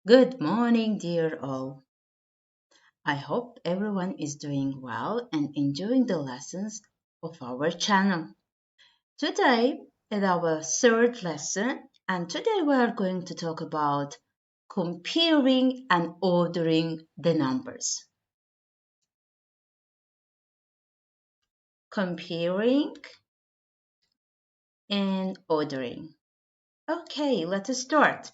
Good morning, dear all. I hope everyone is doing well and enjoying the lessons of our channel. Today is our third lesson, and today we are going to talk about comparing and ordering the numbers. Comparing and ordering. Okay, let us start.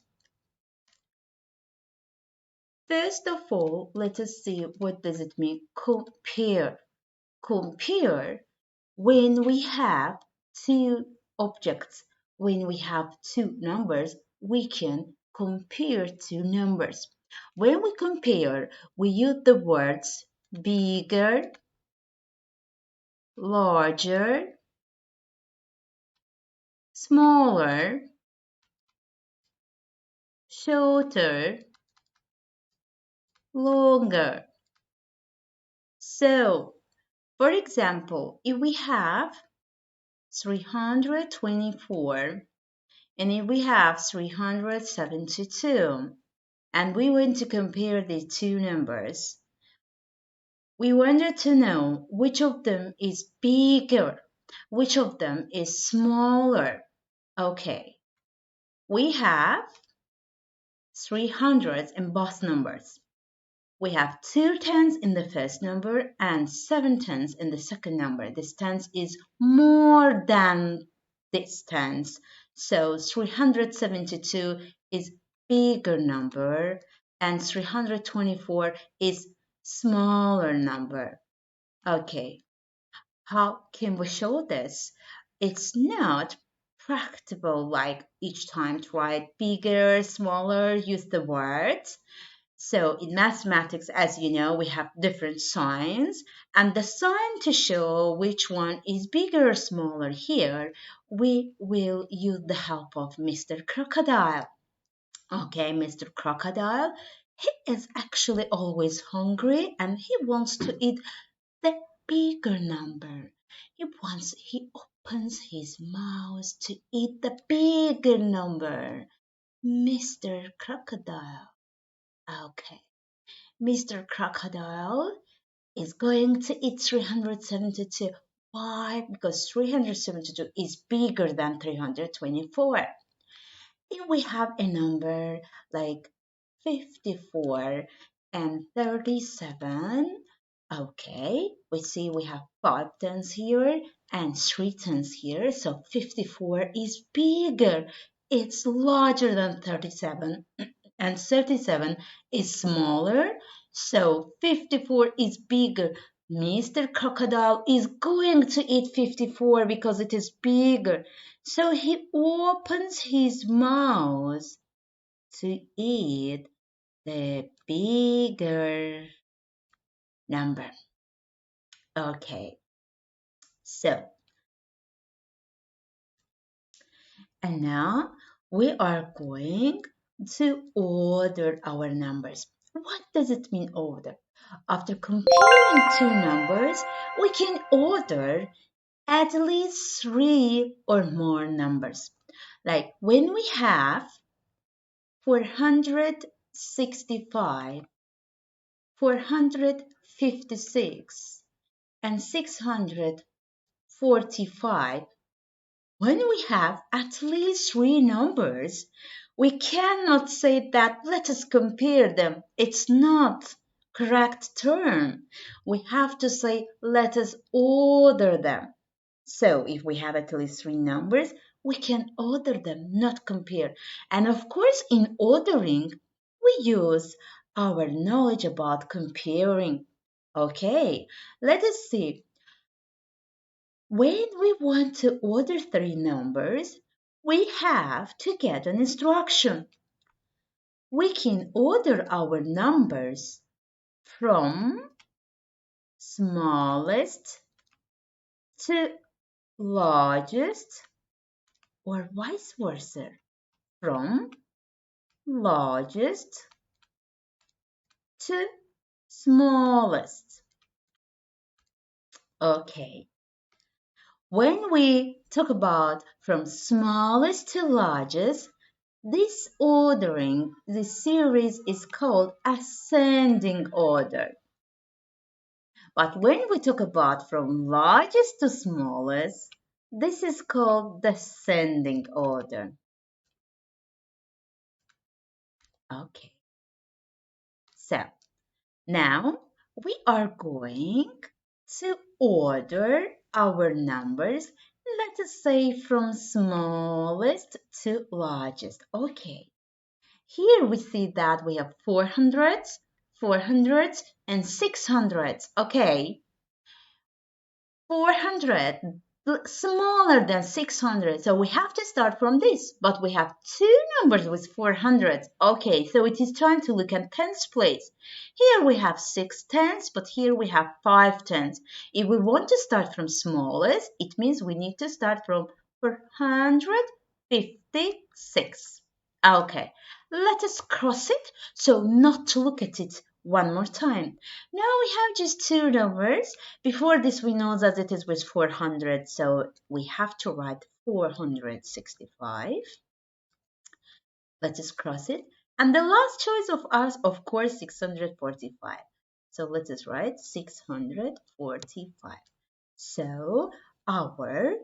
First of all, let us see what does it mean compare. Compare when we have two objects, when we have two numbers, we can compare two numbers. When we compare, we use the words bigger, larger, smaller, shorter, longer. So, for example, if we have 324 and if we have 372, and we want to compare the two numbers, we wanted to know which of them is bigger, which of them is smaller. Okay, we have 300s in both numbers. We have two tens in the first number and seven tens in the second number. This tens is more than this tens. So 372 is bigger number and 324 is smaller number. Okay, how can we show this? It's not practical like each time to write bigger, smaller, use the words. So in mathematics, as you know, we have different signs, and the sign to show which one is bigger or smaller here, we will use the help of Mr. Crocodile. Okay, Mr. Crocodile, he is actually always hungry and he wants to eat the bigger number. He opens his mouth to eat the bigger number. Mr. Crocodile. Okay. Mr. Crocodile is going to eat 372. Why? Because 372 is bigger than 324. If we have a number like 54 and 37, okay, we see we have 5 tens here and 3 tens here, so 54 is bigger. It's larger than 37 and 37 is smaller, so 54 is bigger. Mr. Crocodile is going to eat 54 because it is bigger. So he opens his mouth to eat the bigger number. Okay, so and now we are going to order our numbers. What does it mean order? After comparing two numbers, we can order at least three or more numbers. Like when we have 465, 456, and 645, when we have at least three numbers, we cannot say that let us compare them. It's not correct term. We have to say let us order them. So if we have at least three numbers, we can order them, not compare. And of course, in ordering, we use our knowledge about comparing. Okay, let us see. When we want to order three numbers, we have to get an instruction. We can order our numbers from smallest to largest or vice versa, from largest to smallest. Okay, when we talk about from smallest to largest, This ordering, this series is called ascending order. But when we talk about from largest to smallest, this is called descending order. Okay, so now we are going to order our numbers, let us say from smallest to largest. Okay, here we see that we have 400s, 400s, and 600s. Okay, 400 smaller than 600, so we have to start from this, but we have two numbers with 400. Okay, so it is time to look at tens place. Here we have 6 tens, but here we have 5 tens. If we want to start from smallest, it means we need to start from 456. Okay, let us cross it so not to look at it one more time. Now we have just two numbers. Before this, we know that it is with 400, so we have to write 465. Let us cross it. And the last choice of us, of course, 645. So let us write 645. So our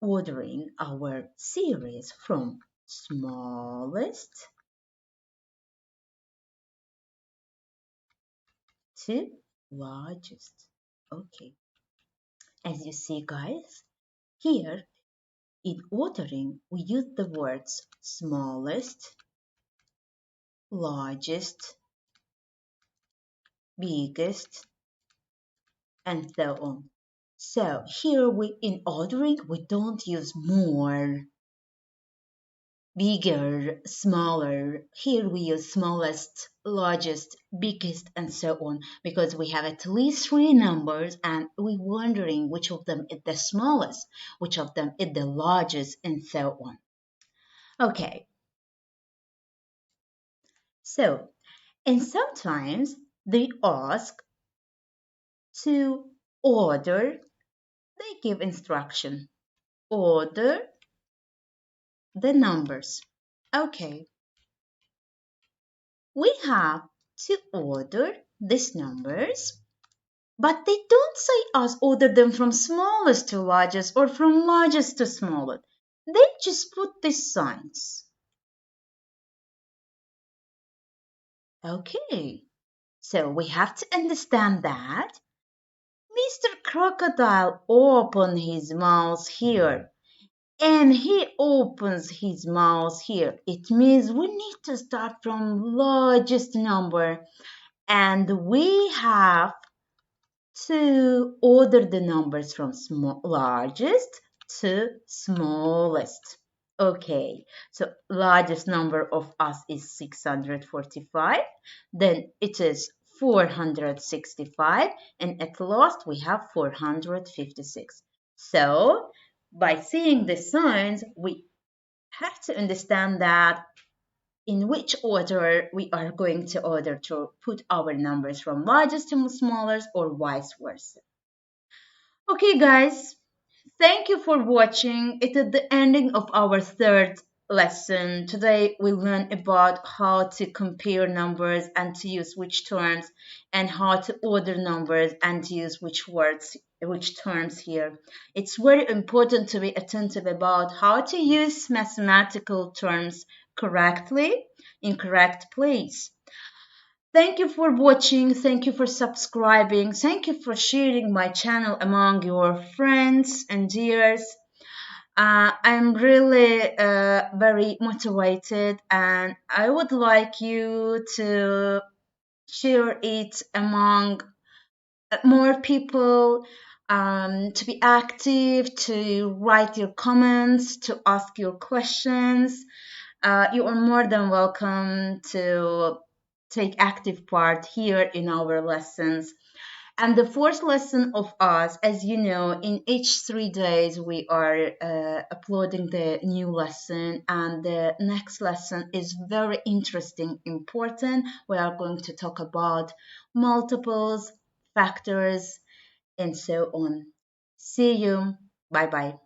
ordering our series from smallest to largest. Okay. As you see, guys, here in ordering, we use the words smallest, largest, biggest, and so on. So here in ordering, we don't use more, bigger, smaller. Here we use smallest, largest, biggest, and so on, because we have at least three numbers and we're wondering which of them is the smallest, which of them is the largest, and so on. Okay, so, and sometimes they ask to order, they give instruction, order the numbers. Okay, we have to order these numbers, but they don't say us order them from smallest to largest or from largest to smallest. They just put these signs. Okay, so we have to understand that Mr. Crocodile opened his mouth here and he opens his mouth here. It means we need to start from largest number and we have to order the numbers from largest to smallest. Okay, so largest number of us is 645, then it is 465, and at last we have 456. So by seeing the signs, we have to understand that in which order we are going to order to put our numbers from largest to smallest or vice versa. Okay, guys, thank you for watching. It is the ending of our third lesson. Today we learn about how to compare numbers and to use which terms, and how to order numbers and to use which words, which terms here. It's very important to be attentive about how to use mathematical terms correctly in correct place. Thank you for watching. Thank you for subscribing. Thank you for sharing my channel among your friends and dears. I'm really very motivated and I would like you to share it among more people, to be active, to write your comments, to ask your questions. You are more than welcome to take active part here in our lessons. And the fourth lesson of us, as you know, in each 3 days we are uploading the new lesson, and the next lesson is very interesting, important. We are going to talk about multiples, factors, and so on. See you. Bye bye.